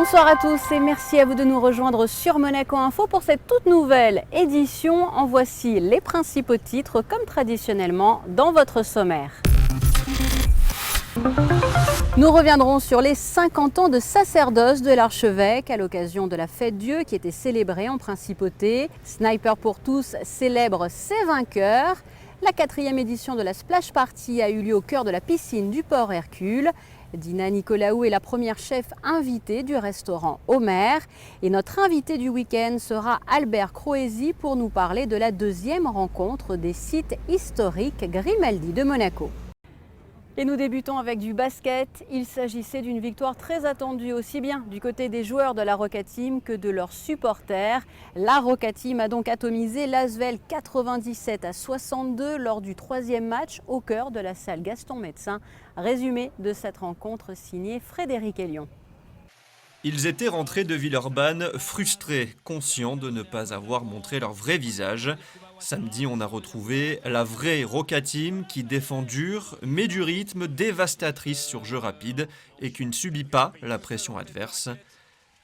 Bonsoir à tous et merci à vous de nous rejoindre sur Monaco Info pour cette toute nouvelle édition. En voici les principaux titres comme traditionnellement dans votre sommaire. Nous reviendrons sur les 50 ans de sacerdoce de l'archevêque à l'occasion de la fête Dieu qui était célébrée en principauté. Sniper pour tous célèbre ses vainqueurs. La 4e édition de la Splash Party a eu lieu au cœur de la piscine du port Hercule. Dina Nicolaou est la première chef invitée du restaurant Homer. Et notre invité du week-end sera Albert Croesi pour nous parler de la 2e rencontre des sites historiques Grimaldi de Monaco. Et nous débutons avec du basket. Il s'agissait d'une victoire très attendue aussi bien du côté des joueurs de la Roca Team que de leurs supporters. La Roca Team a donc atomisé l'Asvel 97-62 lors du 3e match au cœur de la salle Gaston Médecin. Résumé de cette rencontre signé Frédéric Elion. Ils étaient rentrés de Villeurbanne frustrés, conscients de ne pas avoir montré leur vrai visage. Samedi, on a retrouvé la vraie Roca Team qui défend dur, met du rythme, dévastatrice sur jeu rapide et qui ne subit pas la pression adverse.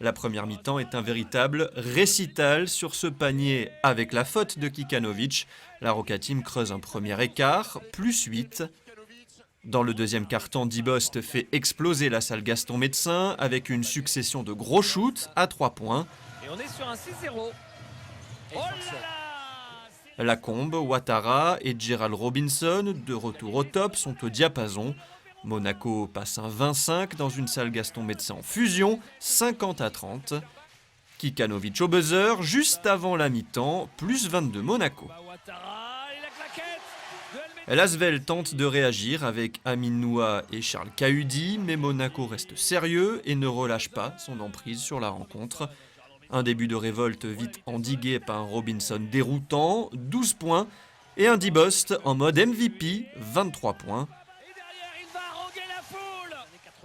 La première mi-temps est un véritable récital sur ce panier avec la faute de Kikanovic. La Roca Team creuse un premier écart, plus 8. Dans le deuxième quart-temps, Dibost fait exploser la salle Gaston Médecin avec une succession de gros shoots à 3 points. Et on est sur un 6-0. Oh là là! Lacombe, Ouattara et Gerald Robinson, de retour au top, sont au diapason. Monaco passe un 25 dans une salle Gaston Médecin en fusion, 50-30. Kikanovic au buzzer, juste avant la mi-temps, plus 22 Monaco. L'Asvel tente de réagir avec Amin Noua et Charles Cahudi, mais Monaco reste sérieux et ne relâche pas son emprise sur la rencontre. Un début de révolte vite endigué par un Robinson déroutant, 12 points, et un Dibost en mode MVP, 23 points.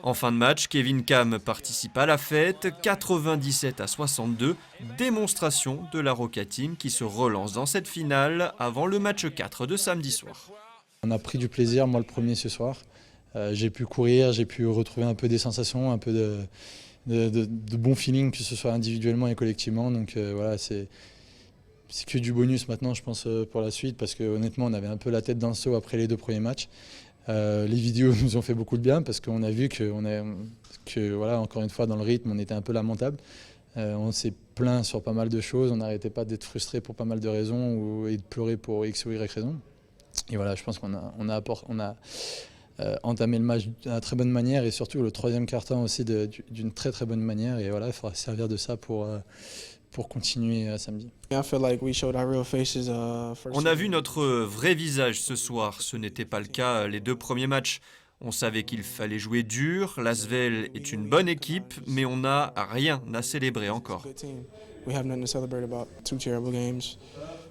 En fin de match, Kevin Cam participe à la fête, 97-62, démonstration de la Roca Team qui se relance dans cette finale avant le match 4 de samedi soir. On a pris du plaisir, moi le premier ce soir. J'ai pu courir, j'ai pu retrouver un peu des sensations, un peu de bon feeling, que ce soit individuellement et collectivement. Donc voilà, c'est que du bonus maintenant, je pense, pour la suite, parce que honnêtement, on avait un peu la tête dans le seau après les 2 premiers matchs. Les vidéos nous ont fait beaucoup de bien, parce qu'on a vu que voilà, encore une fois, dans le rythme, on était un peu lamentable. On s'est plaint sur pas mal de choses, on n'arrêtait pas d'être frustré pour pas mal de raisons et de pleurer pour X ou Y raison. Et voilà, je pense qu'on a entamé le match d'une très bonne manière et surtout le 3e quart-temps aussi d'une très très bonne manière. Et voilà, il faudra servir de ça pour continuer samedi. On a vu notre vrai visage ce soir, ce n'était pas le cas les 2 premiers matchs. On savait qu'il fallait jouer dur, l'Asvel est une bonne équipe, mais on n'a rien à célébrer encore.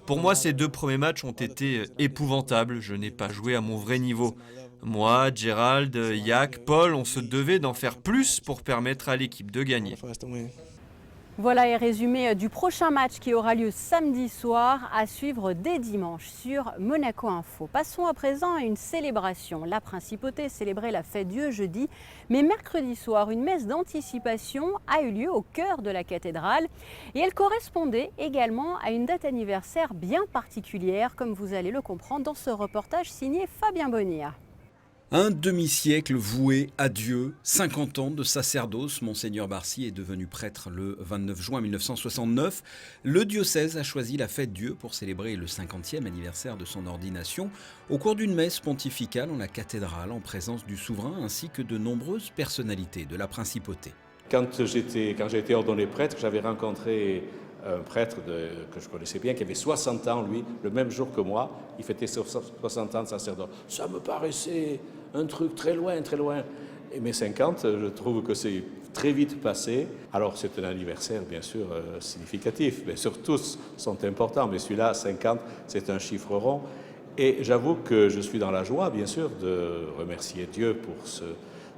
Pour moi, ces 2 premiers matchs ont été épouvantables, je n'ai pas joué à mon vrai niveau. Moi, Gerald, Yak, Paul, on se devait d'en faire plus pour permettre à l'équipe de gagner. Voilà et résumé du prochain match qui aura lieu samedi soir à suivre dès dimanche sur Monaco Info. Passons à présent à une célébration. La principauté célébrait la fête Dieu jeudi, mais mercredi soir, une messe d'anticipation a eu lieu au cœur de la cathédrale et elle correspondait également à une date anniversaire bien particulière, comme vous allez le comprendre dans ce reportage signé Fabien Bonilla. Un demi-siècle voué à Dieu, 50 ans de sacerdoce. Monseigneur Barcy est devenu prêtre le 29 juin 1969. Le diocèse a choisi la fête Dieu pour célébrer le 50e anniversaire de son ordination au cours d'une messe pontificale en la cathédrale en présence du souverain ainsi que de nombreuses personnalités de la principauté. Quand j'ai été ordonné prêtre, j'avais rencontré un prêtre que je connaissais bien, qui avait 60 ans, lui, le même jour que moi. Il fêtait 60 ans de sacerdoce. Ça me paraissait un truc très loin, très loin. Et mes 50, je trouve que c'est très vite passé. Alors c'est un anniversaire, bien sûr, significatif. Bien sûr, tous sont importants, mais celui-là, 50, c'est un chiffre rond. Et j'avoue que je suis dans la joie, bien sûr, de remercier Dieu pour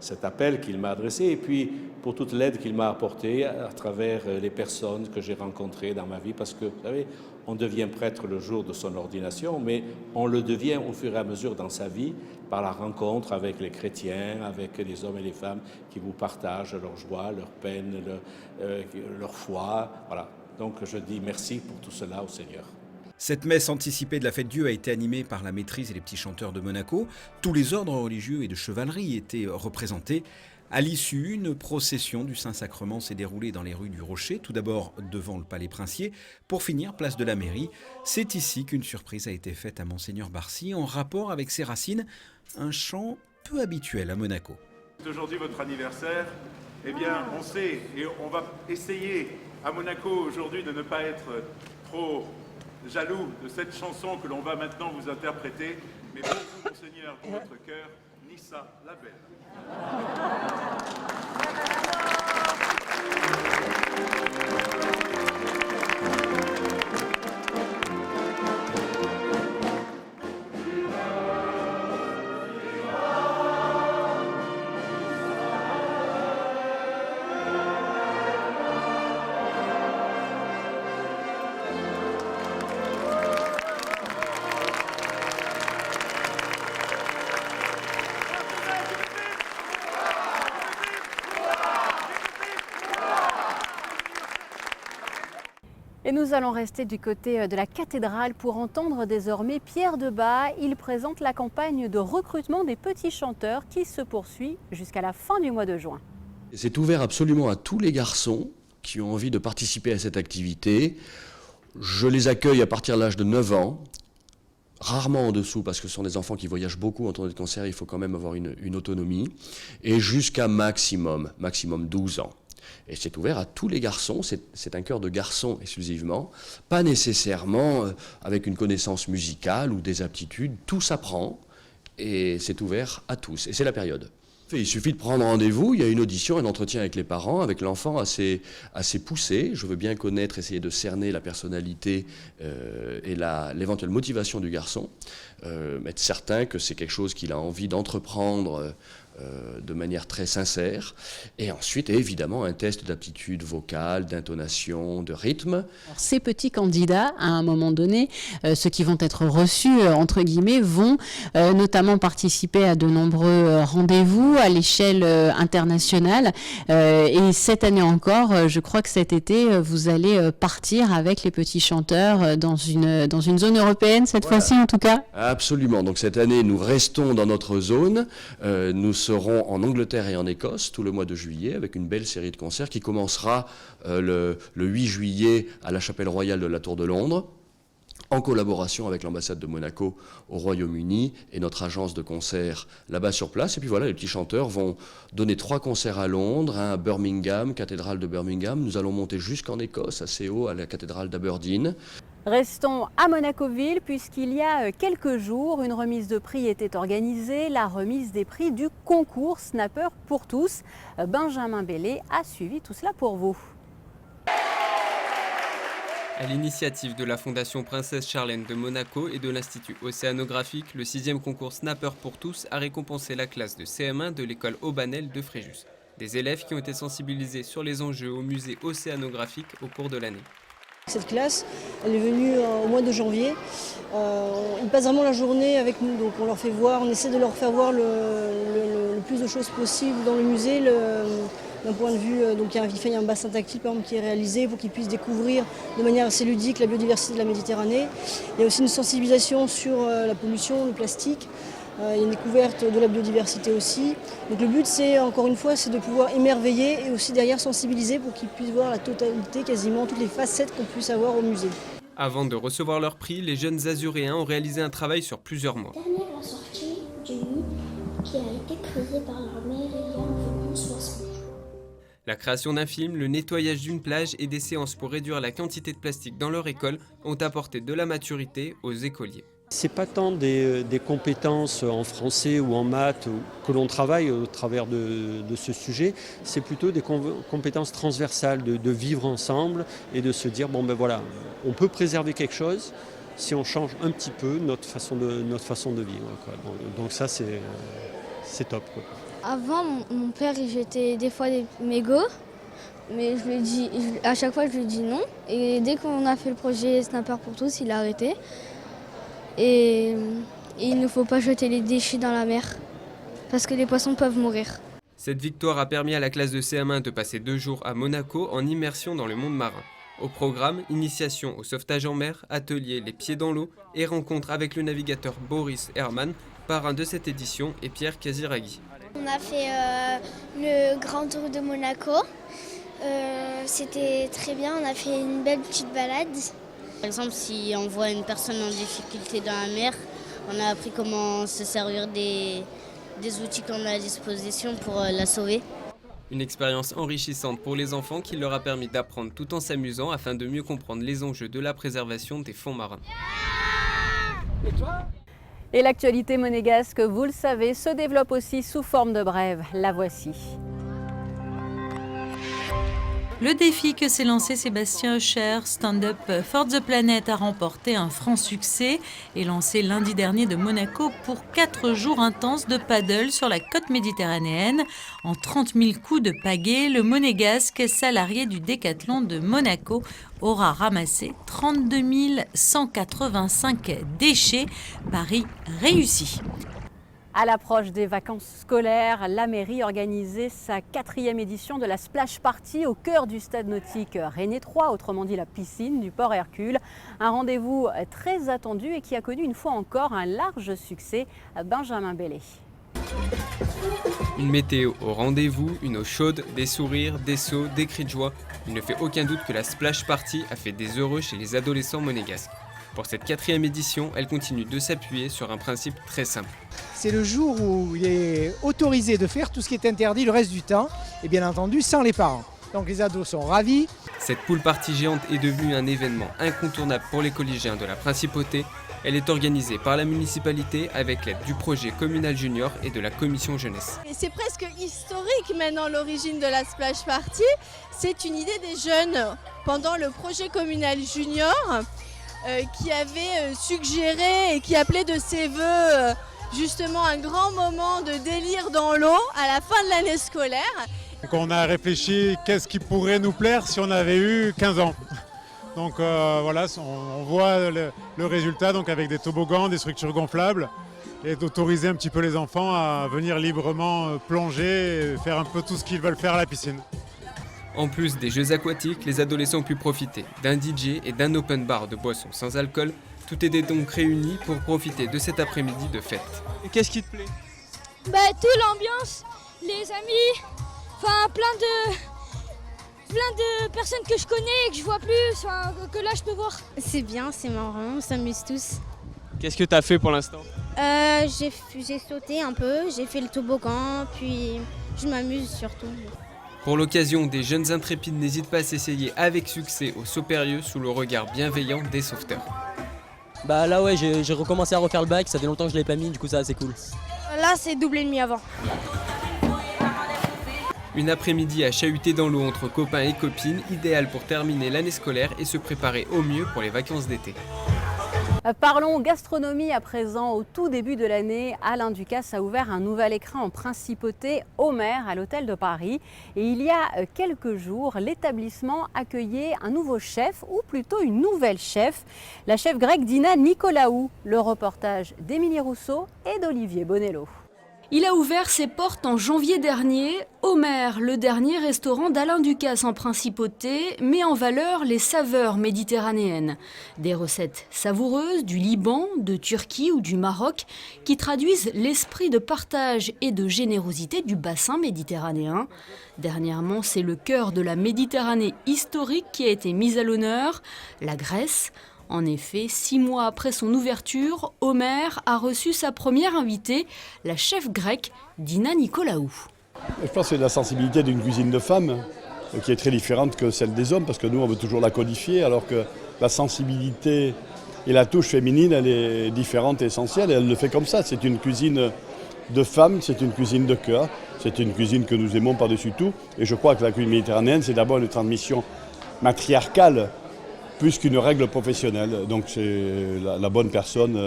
cet appel qu'il m'a adressé et puis pour toute l'aide qu'il m'a apportée à travers les personnes que j'ai rencontrées dans ma vie. Parce que, vous savez, on devient prêtre le jour de son ordination, mais on le devient au fur et à mesure dans sa vie par la rencontre avec les chrétiens, avec les hommes et les femmes qui vous partagent leur joie, leur peine, leur foi. Voilà. Donc je dis merci pour tout cela au Seigneur. Cette messe anticipée de la fête Dieu a été animée par la maîtrise et les petits chanteurs de Monaco. Tous les ordres religieux et de chevalerie étaient représentés. À l'issue, une procession du Saint-Sacrement s'est déroulée dans les rues du Rocher, tout d'abord devant le Palais Princier, pour finir place de la Mairie. C'est ici qu'une surprise a été faite à Monseigneur Barcy en rapport avec ses racines, un chant peu habituel à Monaco. C'est aujourd'hui votre anniversaire. Eh bien, on sait et on va essayer à Monaco aujourd'hui de ne pas être trop jaloux de cette chanson que l'on va maintenant vous interpréter. Mais pour vous, Monseigneur, dans votre cœur, Nissa la belle. Et nous allons rester du côté de la cathédrale pour entendre désormais Pierre Debat. Il présente la campagne de recrutement des petits chanteurs qui se poursuit jusqu'à la fin du mois de juin. C'est ouvert absolument à tous les garçons qui ont envie de participer à cette activité. Je les accueille à partir de l'âge de 9 ans, rarement en dessous parce que ce sont des enfants qui voyagent beaucoup en tournée de concert, il faut quand même avoir une autonomie, et jusqu'à maximum 12 ans. Et c'est ouvert à tous les garçons, c'est un chœur de garçons exclusivement, pas nécessairement avec une connaissance musicale ou des aptitudes, tout s'apprend et c'est ouvert à tous, et c'est la période. Il suffit de prendre rendez-vous, il y a une audition, un entretien avec les parents, avec l'enfant assez poussé. Je veux bien connaître, essayer de cerner la personnalité et l'éventuelle motivation du garçon, être certain que c'est quelque chose qu'il a envie d'entreprendre de manière très sincère. Et ensuite, évidemment, un test d'aptitude vocale, d'intonation, de rythme. Alors, ces petits candidats, à un moment donné, ceux qui vont être reçus, entre guillemets, vont notamment participer à de nombreux rendez-vous à l'échelle internationale. Et cette année encore, je crois que cet été, vous allez partir avec les petits chanteurs dans une zone européenne, cette fois-ci en tout cas. Absolument. Donc cette année, nous restons dans notre zone. Nous serons en Angleterre et en Écosse tout le mois de juillet avec une belle série de concerts qui commencera le 8 juillet à la Chapelle Royale de la Tour de Londres, en collaboration avec l'ambassade de Monaco au Royaume-Uni et notre agence de concert là-bas sur place. Et puis voilà, les petits chanteurs vont donner 3 concerts à Londres, un à Birmingham, cathédrale de Birmingham. Nous allons monter jusqu'en Écosse, assez haut, à la cathédrale d'Aberdeen. Restons à Monaco-Ville puisqu'il y a quelques jours, une remise de prix était organisée, la remise des prix du concours Snapper pour tous. Benjamin Bellet a suivi tout cela pour vous. À l'initiative de la Fondation Princesse Charlène de Monaco et de l'Institut Océanographique, le 6e concours Snapper pour tous a récompensé la classe de CM1 de l'école Aubanel de Fréjus. Des élèves qui ont été sensibilisés sur les enjeux au musée océanographique au cours de l'année. Cette classe, elle est venue au mois de janvier. Ils passent vraiment la journée avec nous, donc on leur fait voir, on essaie de leur faire voir le plus de choses possibles dans le musée. D'un point de vue, donc il y a un bassin tactile par exemple, qui est réalisé pour qu'ils puissent découvrir de manière assez ludique la biodiversité de la Méditerranée. Il y a aussi une sensibilisation sur la pollution, le plastique. Il y a une découverte de la biodiversité aussi. Donc le but, c'est encore une fois, c'est de pouvoir émerveiller et aussi derrière sensibiliser pour qu'ils puissent voir la totalité, quasiment toutes les facettes qu'on puisse avoir au musée. Avant de recevoir leur prix, les jeunes azuréens ont réalisé un travail sur plusieurs mois. Dernière la sortie du nid qui a été creusé par leur mère il y a environ 60 jours. La création d'un film, le nettoyage d'une plage et des séances pour réduire la quantité de plastique dans leur école ont apporté de la maturité aux écoliers. Ce n'est pas tant des compétences en français ou en maths que l'on travaille au travers de ce sujet, c'est plutôt des compétences transversales de vivre ensemble et de se dire, bon ben voilà, on peut préserver quelque chose si on change un petit peu notre façon de vivre, quoi. Donc ça c'est top, quoi. Avant, mon père, il jetait des fois des mégots, mais à chaque fois, je lui dis non. Et dès qu'on a fait le projet Snapper pour tous, il a arrêté. Et il ne faut pas jeter les déchets dans la mer, parce que les poissons peuvent mourir. Cette victoire a permis à la classe de CM1 de passer 2 jours à Monaco en immersion dans le monde marin. Au programme, initiation au sauvetage en mer, atelier les pieds dans l'eau et rencontre avec le navigateur Boris Herman, parrain de cette édition, et Pierre Casiraghi. On a fait le grand tour de Monaco. C'était très bien, on a fait une belle petite balade. Par exemple, si on voit une personne en difficulté dans la mer, on a appris comment se servir des outils qu'on a à disposition pour la sauver. Une expérience enrichissante pour les enfants qui leur a permis d'apprendre tout en s'amusant afin de mieux comprendre les enjeux de la préservation des fonds marins. Et l'actualité monégasque, vous le savez, se développe aussi sous forme de brève. La voici. Le défi que s'est lancé Sébastien Hocher, Stand Up for the Planet, a remporté un franc succès et lancé lundi dernier de Monaco pour 4 jours intenses de paddle sur la côte méditerranéenne. En 30 000 coups de pagaie, le monégasque salarié du décathlon de Monaco aura ramassé 32 185 déchets. Pari réussi. À l'approche des vacances scolaires, la mairie organisait sa 4e édition de la Splash Party au cœur du stade nautique Régnier 3, autrement dit la piscine du port Hercule. Un rendez-vous très attendu et qui a connu une fois encore un large succès. Benjamin Bellet. Une météo au rendez-vous, une eau chaude, des sourires, des sauts, des cris de joie. Il ne fait aucun doute que la Splash Party a fait des heureux chez les adolescents monégasques. Pour cette 4e édition, elle continue de s'appuyer sur un principe très simple. C'est le jour où il est autorisé de faire tout ce qui est interdit le reste du temps, et bien entendu sans les parents. Donc les ados sont ravis. Cette pool party géante est devenue un événement incontournable pour les collégiens de la Principauté. Elle est organisée par la municipalité avec l'aide du projet communal junior et de la commission jeunesse. Et c'est presque historique maintenant l'origine de la Splash Party. C'est une idée des jeunes pendant le projet communal junior qui avait suggéré et qui appelait de ses voeux justement un grand moment de délire dans l'eau à la fin de l'année scolaire. Donc on a réfléchi qu'est-ce qui pourrait nous plaire si on avait eu 15 ans. Donc voilà, on voit le résultat donc avec des toboggans, des structures gonflables et d'autoriser un petit peu les enfants à venir librement plonger et faire un peu tout ce qu'ils veulent faire à la piscine. En plus des jeux aquatiques, les adolescents ont pu profiter d'un DJ et d'un open bar de boissons sans alcool. Tout était donc réuni pour profiter de cet après-midi de fête. Et qu'est-ce qui te plaît? Toute l'ambiance, les amis, enfin plein de personnes que je connais et que je vois plus, que là je peux voir. C'est bien, c'est marrant, on s'amuse tous. Qu'est-ce que tu as fait pour l'instant? J'ai sauté un peu, j'ai fait le toboggan, puis je m'amuse surtout. Pour l'occasion, des jeunes intrépides n'hésitent pas à s'essayer avec succès au saut périlleux sous le regard bienveillant des sauveteurs. Là ouais, j'ai recommencé à refaire le bac, ça fait longtemps que je l'ai pas mis, du coup ça c'est cool. Là c'est double et demi avant. Une après-midi à chahuter dans l'eau entre copains et copines, idéal pour terminer l'année scolaire et se préparer au mieux pour les vacances d'été. Parlons gastronomie à présent. Au tout début de l'année, Alain Ducasse a ouvert un nouvel écrin en Principauté, Homer, à l'Hôtel de Paris. Et il y a quelques jours, l'établissement accueillait un nouveau chef, ou plutôt une nouvelle chef, la chef grecque Dina Nicolaou. Le reportage d'Émilie Rousseau et d'Olivier Bonello. Il a ouvert ses portes en janvier dernier. Homer, le dernier restaurant d'Alain Ducasse en Principauté, met en valeur les saveurs méditerranéennes. Des recettes savoureuses du Liban, de Turquie ou du Maroc qui traduisent l'esprit de partage et de générosité du bassin méditerranéen. Dernièrement, c'est le cœur de la Méditerranée historique qui a été mis à l'honneur, la Grèce. En effet, 6 mois après son ouverture, Homer a reçu sa première invitée, la chef grecque Dina Nicolaou. Je pense que c'est la sensibilité d'une cuisine de femme qui est très différente que celle des hommes, parce que nous on veut toujours la codifier, alors que la sensibilité et la touche féminine, elle est différente et essentielle, et elle le fait comme ça. C'est une cuisine de femme, c'est une cuisine de cœur, c'est une cuisine que nous aimons par-dessus tout, et je crois que la cuisine méditerranéenne, c'est d'abord une transmission matriarcale, plus qu'une règle professionnelle. Donc c'est la bonne personne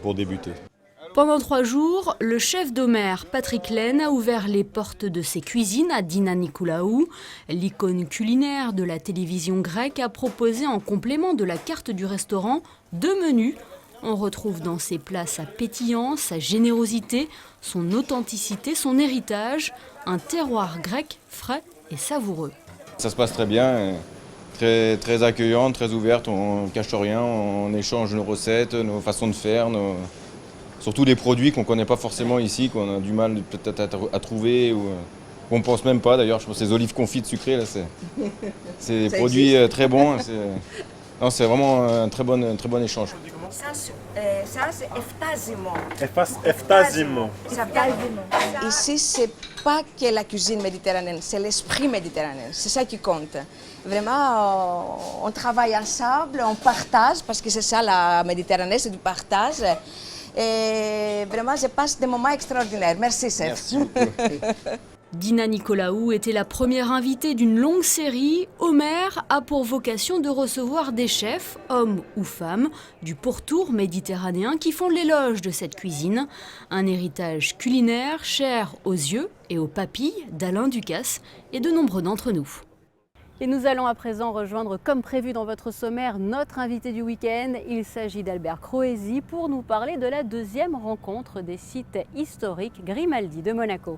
pour débuter. Pendant 3 jours, le chef d'Omer, Patrick Laine, a ouvert les portes de ses cuisines à Dina Nicolaou. L'icône culinaire de la télévision grecque a proposé en complément de la carte du restaurant 2 menus. On retrouve dans ses plats sa pétillance, sa générosité, son authenticité, son héritage, un terroir grec frais et savoureux. Ça se passe très bien, très accueillant, très ouverte, on ne cache rien, on échange nos recettes, nos façons de faire, surtout des produits qu'on ne connaît pas forcément ici, qu'on a du mal peut-être à trouver ou qu'on ne pense même pas. D'ailleurs, je pense que ces olives confites sucrées, là, c'est des produits très bons. C'est vraiment un très bon échange. Ça, c'est eftasimo. Eftasimo. Ici, c'est pas que la cuisine méditerranéenne, c'est l'esprit méditerranéen. C'est ça qui compte. Vraiment, on travaille ensemble, on partage, parce que c'est ça la Méditerranée, c'est du partage. Et vraiment, je passe des moments extraordinaires. Merci, chef. Merci beaucoup. Dina Nicolaou était la première invitée d'une longue série. Omer a pour vocation de recevoir des chefs, hommes ou femmes, du pourtour méditerranéen qui font l'éloge de cette cuisine. Un héritage culinaire cher aux yeux et aux papilles d'Alain Ducasse et de nombreux d'entre nous. Et nous allons à présent rejoindre, comme prévu dans votre sommaire, notre invité du week-end. Il s'agit d'Albert Croesi pour nous parler de la 2e rencontre des sites historiques Grimaldi de Monaco.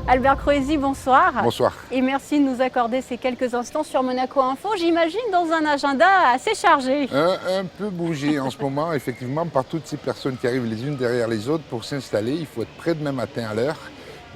Albert Croesi, bonsoir. Bonsoir. Et merci de nous accorder ces quelques instants sur Monaco Info. J'imagine dans un agenda assez chargé. Un peu bougé en ce moment, effectivement, par toutes ces personnes qui arrivent les unes derrière les autres pour s'installer. Il faut être prêt demain matin à l'heure.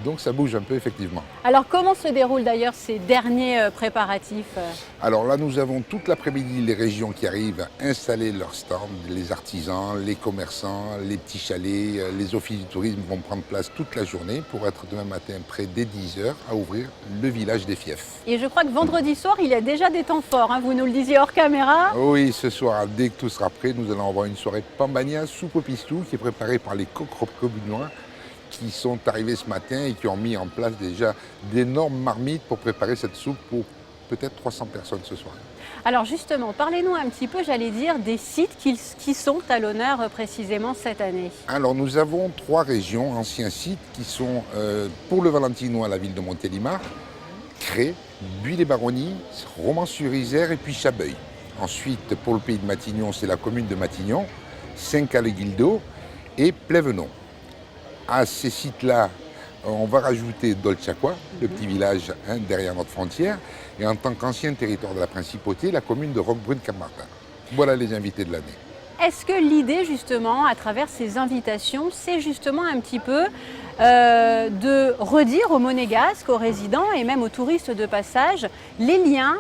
Donc ça bouge un peu, effectivement. Alors comment se déroulent d'ailleurs ces derniers préparatifs? Alors là, nous avons toute l'après-midi les régions qui arrivent à installer leurs stands. Les artisans, les commerçants, les petits chalets, les offices du tourisme vont prendre place toute la journée pour être demain matin prêts dès 10h à ouvrir le village des fiefs. Et je crois que vendredi soir, il y a déjà des temps forts, hein. Vous nous le disiez hors caméra. Oui, ce soir, dès que tout sera prêt, nous allons avoir une soirée Pambagna soupe au pistou qui est préparée par les coq-cobunois qui sont arrivés ce matin et qui ont mis en place déjà d'énormes marmites pour préparer cette soupe pour peut-être 300 personnes ce soir. Alors justement, parlez-nous un petit peu, j'allais dire, des sites qui sont à l'honneur précisément cette année. Alors nous avons 3 régions, anciens sites, qui sont pour le Valentinois, la ville de Montélimar, Cré, Buis-les-Baronnies, Romans-sur-Isère et puis Chabeuil. Ensuite, pour le pays de Matignon, c'est la commune de Matignon, Saint-Callé-Guildo et Plévenon. À ces sites-là, on va rajouter Dolciacqua, le petit village derrière notre frontière, et en tant qu'ancien territoire de la Principauté, la commune de Roquebrune-Cap-Martin. Voilà les invités de l'année. Est-ce que l'idée justement, à travers ces invitations, c'est justement un petit peu de redire aux Monégasques, aux résidents et même aux touristes de passage, les liens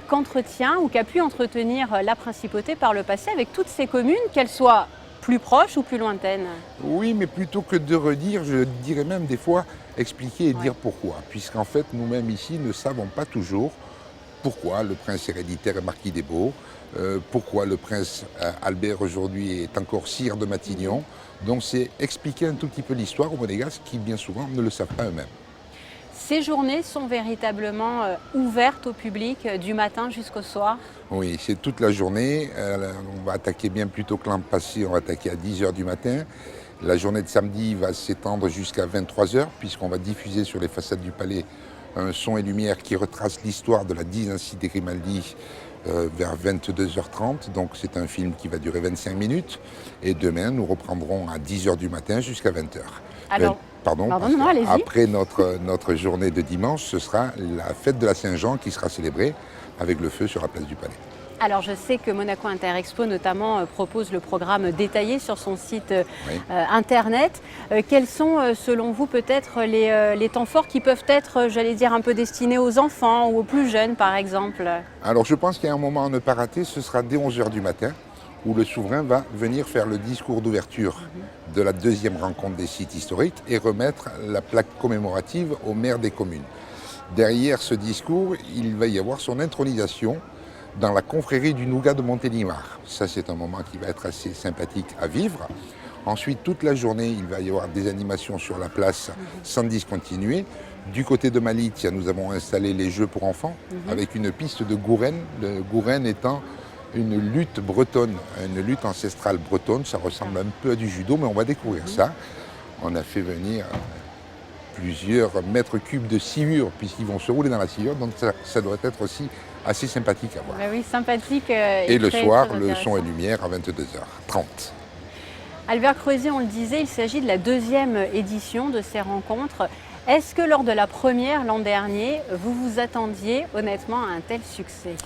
qu'entretient ou qu'a pu entretenir la Principauté par le passé avec toutes ces communes, qu'elles soient plus proches ou plus lointaines? Oui, mais plutôt que de redire, je dirais même des fois expliquer et dire pourquoi. Puisqu'en fait, nous-mêmes ici ne savons pas toujours pourquoi le prince héréditaire est marquis des Baux, pourquoi le prince Albert aujourd'hui est encore sire de Matignon. Donc c'est expliquer un tout petit peu l'histoire aux Monégasques qui bien souvent ne le savent pas eux-mêmes. Ces journées sont véritablement ouvertes au public du matin jusqu'au soir? Oui, c'est toute la journée. On va attaquer bien plus tôt que l'an passé, on va attaquer à 10h du matin. La journée de samedi va s'étendre jusqu'à 23h puisqu'on va diffuser sur les façades du palais un son et lumière qui retrace l'histoire de la dynastie des Grimaldi vers 22h30. Donc c'est un film qui va durer 25 minutes. Et demain, nous reprendrons à 10h du matin jusqu'à 20h. Alors, après notre journée de dimanche, ce sera la fête de la Saint-Jean qui sera célébrée avec le feu sur la place du Palais. Alors je sais que Monaco Interexpo notamment propose le programme détaillé sur son site internet. Quels sont selon vous peut-être les temps forts qui peuvent être, j'allais dire, un peu destinés aux enfants ou aux plus jeunes par exemple? Alors je pense qu'il y a un moment à ne pas rater, ce sera dès 11h du matin où le souverain va venir faire le discours d'ouverture de la 2e rencontre des sites historiques et remettre la plaque commémorative au maire des communes. Derrière ce discours, il va y avoir son intronisation dans la confrérie du Nougat de Montélimar. Ça, c'est un moment qui va être assez sympathique à vivre. Ensuite, toute la journée, il va y avoir des animations sur la place sans discontinuer. Du côté de Malitia, nous avons installé les jeux pour enfants avec une piste de gourène. Le gourène étant une lutte bretonne, une lutte ancestrale bretonne. Ça ressemble un peu à du judo, mais on va découvrir ça. On a fait venir plusieurs mètres cubes de sciure, puisqu'ils vont se rouler dans la sciure, donc ça doit être aussi assez sympathique à voir. Ben oui, sympathique. Et le soir, le son et lumière à 22h30. Albert Croisier, on le disait, il s'agit de la 2e édition de ces rencontres. Est-ce que lors de la première, l'an dernier, vous vous attendiez honnêtement à un tel succès?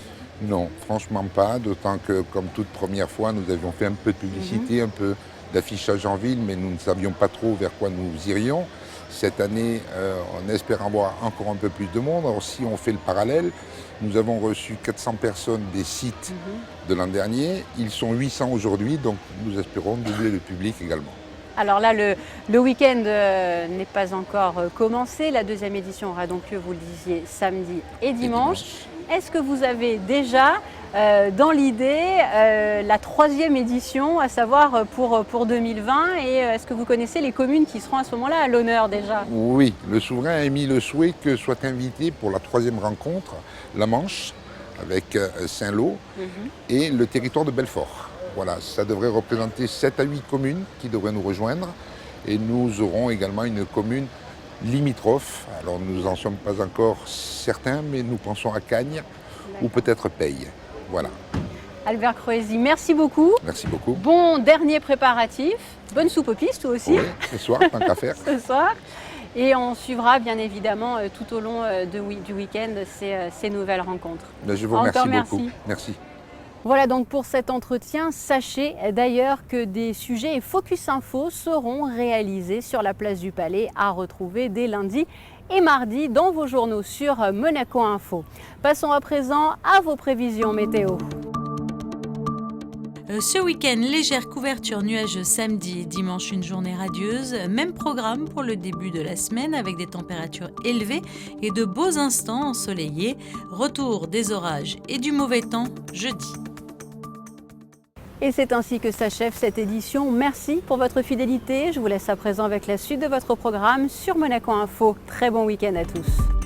Non, franchement pas, d'autant que comme toute première fois, nous avions fait un peu de publicité, un peu d'affichage en ville, mais nous ne savions pas trop vers quoi nous irions. Cette année, on espère avoir encore un peu plus de monde. Alors si on fait le parallèle, nous avons reçu 400 personnes des sites de l'an dernier. Ils sont 800 aujourd'hui, donc nous espérons doubler le public également. Alors là, le week-end n'est pas encore commencé. La 2e édition aura donc lieu, vous le disiez, samedi et dimanche. Est-ce que vous avez déjà dans l'idée la 3e édition, à savoir pour 2020, et est-ce que vous connaissez les communes qui seront à ce moment-là à l'honneur déjà? Oui, le souverain a émis le souhait que soit invité pour la 3e rencontre la Manche avec Saint-Lô et le territoire de Belfort. Voilà, ça devrait représenter 7 à 8 communes qui devraient nous rejoindre, et nous aurons également une commune limitrophe. Alors nous n'en sommes pas encore certains, mais nous pensons à Cagnes ou peut-être Peille. Voilà. Albert Croisier, merci beaucoup. Merci beaucoup. Bon dernier préparatif, bonne soupe aux pistes toi aussi. Oui, ce soir, tant qu'à faire. Ce soir. Et on suivra bien évidemment tout au long du week-end ces nouvelles rencontres. Je vous remercie beaucoup. Merci. Voilà donc pour cet entretien. Sachez d'ailleurs que des sujets et Focus Info seront réalisés sur la place du Palais, à retrouver dès lundi et mardi dans vos journaux sur Monaco Info. Passons à présent à vos prévisions météo. Ce week-end, légère couverture nuageuse samedi et dimanche, une journée radieuse. Même programme pour le début de la semaine avec des températures élevées et de beaux instants ensoleillés. Retour des orages et du mauvais temps jeudi. Et c'est ainsi que s'achève cette édition. Merci pour votre fidélité. Je vous laisse à présent avec la suite de votre programme sur Monaco Info. Très bon week-end à tous.